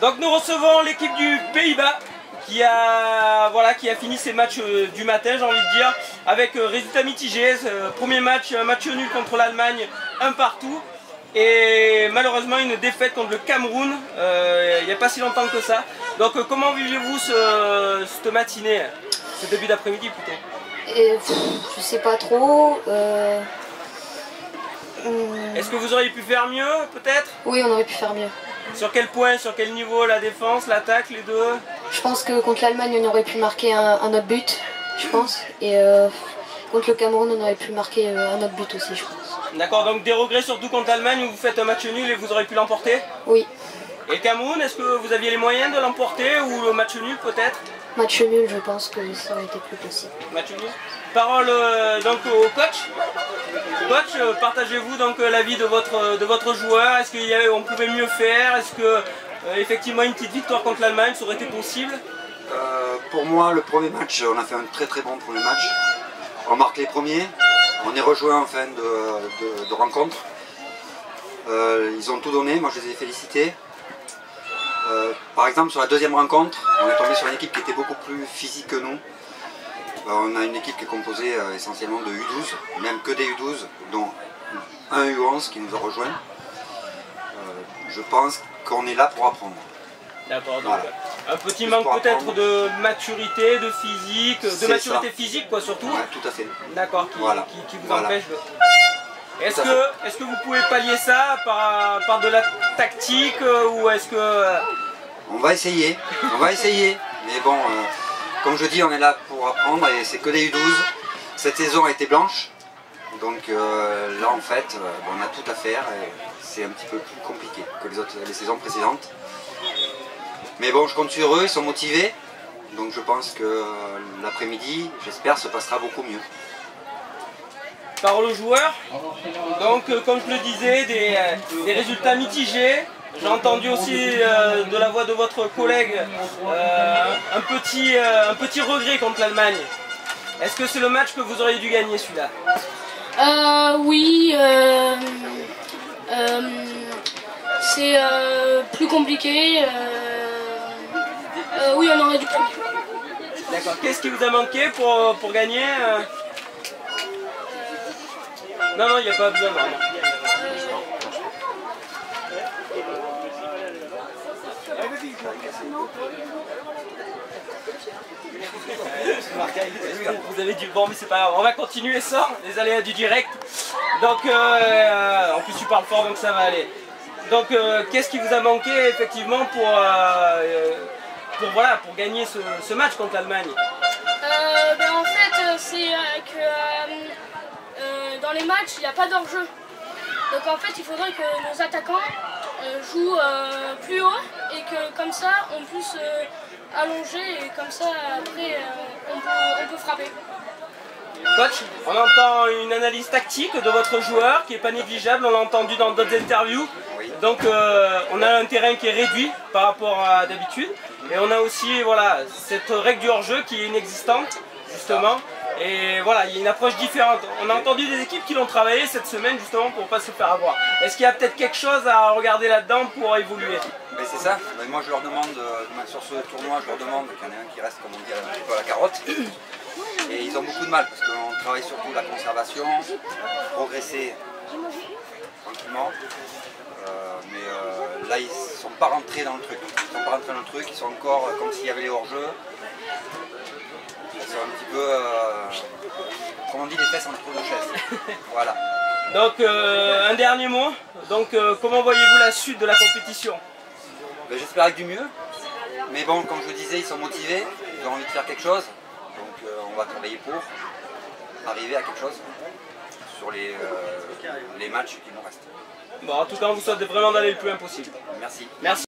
Donc nous recevons l'équipe du Pays-Bas qui a fini ses matchs du matin, j'ai envie de dire, avec résultat mitigé. Premier match, un match nul contre l'Allemagne, un partout. Et malheureusement une défaite contre le Cameroun, il n'y a pas si longtemps que ça. Donc comment vivez-vous cette matinée, ce début d'après-midi plutôt? Je sais pas trop. Est-ce que vous auriez pu faire mieux peut-être? Oui, on aurait pu faire mieux. Sur quel point, sur quel niveau? La défense, l'attaque, les deux? Je pense que contre l'Allemagne, on aurait pu marquer un autre but, je pense. Et contre le Cameroun, on aurait pu marquer un autre but aussi, je pense. D'accord, donc des regrets surtout contre l'Allemagne où vous faites un match nul et vous aurez pu l'emporter? Oui. Et le Cameroun, est-ce que vous aviez les moyens de l'emporter ou le match nul peut-être? Match nul, je pense que ça aurait été plus possible. Match nul. Parole donc au coach. Coach, partagez-vous donc l'avis de votre joueur. Est-ce qu'on pouvait mieux faire? Est-ce que effectivement une petite victoire contre l'Allemagne ça aurait été possible? Pour moi, le premier match, on a fait un très bon premier match. On marque les premiers, on est rejoint en fin de rencontre. Ils ont tout donné, moi je les ai félicités. Par exemple, sur la deuxième rencontre, on est tombé sur une équipe qui était beaucoup plus physique que nous. On a une équipe qui est composée essentiellement de U12, même que des U12, dont un U11 qui nous a rejoint. Je pense qu'on est là pour apprendre. D'accord, donc voilà. Un petit manque peut-être de maturité, de physique, de maturité physique quoi surtout. Ouais, tout à fait. D'accord, voilà. qui vous empêche de... Est-ce que vous pouvez pallier ça par de la tactique ou est-ce que... On va essayer, mais bon, comme je dis, on est là pour apprendre et c'est que des U12. Cette saison a été blanche, donc là en fait, on a tout à faire et c'est un petit peu plus compliqué que les saisons précédentes. Mais bon, je compte sur eux, ils sont motivés, donc je pense que l'après-midi, j'espère, se passera beaucoup mieux. Parole aux joueurs. Donc, comme je le disais, des résultats mitigés. J'ai entendu aussi de la voix de votre collègue un petit regret contre l'Allemagne. Est-ce que c'est le match que vous auriez dû gagner celui-là? Oui. C'est plus compliqué. Oui, on aurait dû gagner. D'accord. Qu'est-ce qui vous a manqué pour gagner? Non, il n'y a pas besoin. Vous avez du bon, mais c'est pas grave. On va continuer ça, les aléas du direct. Donc, en plus tu parles fort, donc ça va aller. Donc, qu'est-ce qui vous a manqué effectivement pour gagner ce match contre l'Allemagne? En fait, c'est que dans les matchs, il n'y a pas d'enjeu. Donc en fait, il faudrait que nos attaquants jouent plus haut et que comme ça, on puisse allonger et comme ça, après, on peut frapper. Coach, on entend une analyse tactique de votre joueur qui n'est pas négligeable, on l'a entendu dans d'autres interviews. Oui. Donc on a un terrain qui est réduit par rapport à d'habitude. Et on a aussi cette règle du hors-jeu qui est inexistante, justement. Et voilà, il y a une approche différente. On a entendu des équipes qui l'ont travaillé cette semaine justement pour ne pas se faire avoir. Est-ce qu'il y a peut-être quelque chose à regarder là-dedans pour évoluer? Mais c'est ça, mais moi je leur demande, sur ce tournoi, je leur demande qu'il y en ait un qui reste, comme on dit, un petit peu à la carotte. Et ils ont beaucoup de mal parce qu'on travaille surtout la conservation, progresser tranquillement. Mais là ils ne sont pas rentrés dans le truc. Ils sont encore comme s'il y avait les hors-jeux. Ils sont un petit peu, comme on dit, les fesses entre deux chaises. Voilà. Donc un dernier mot. Donc comment voyez-vous la suite de la compétition? J'espère avec du mieux. Mais bon, comme je vous disais, ils sont motivés, ils ont envie de faire quelque chose. Donc on va travailler pour arriver à quelque chose sur les matchs qui nous restent. Bon, en tout cas, on vous souhaite vraiment d'aller le plus loin possible. Merci. Merci.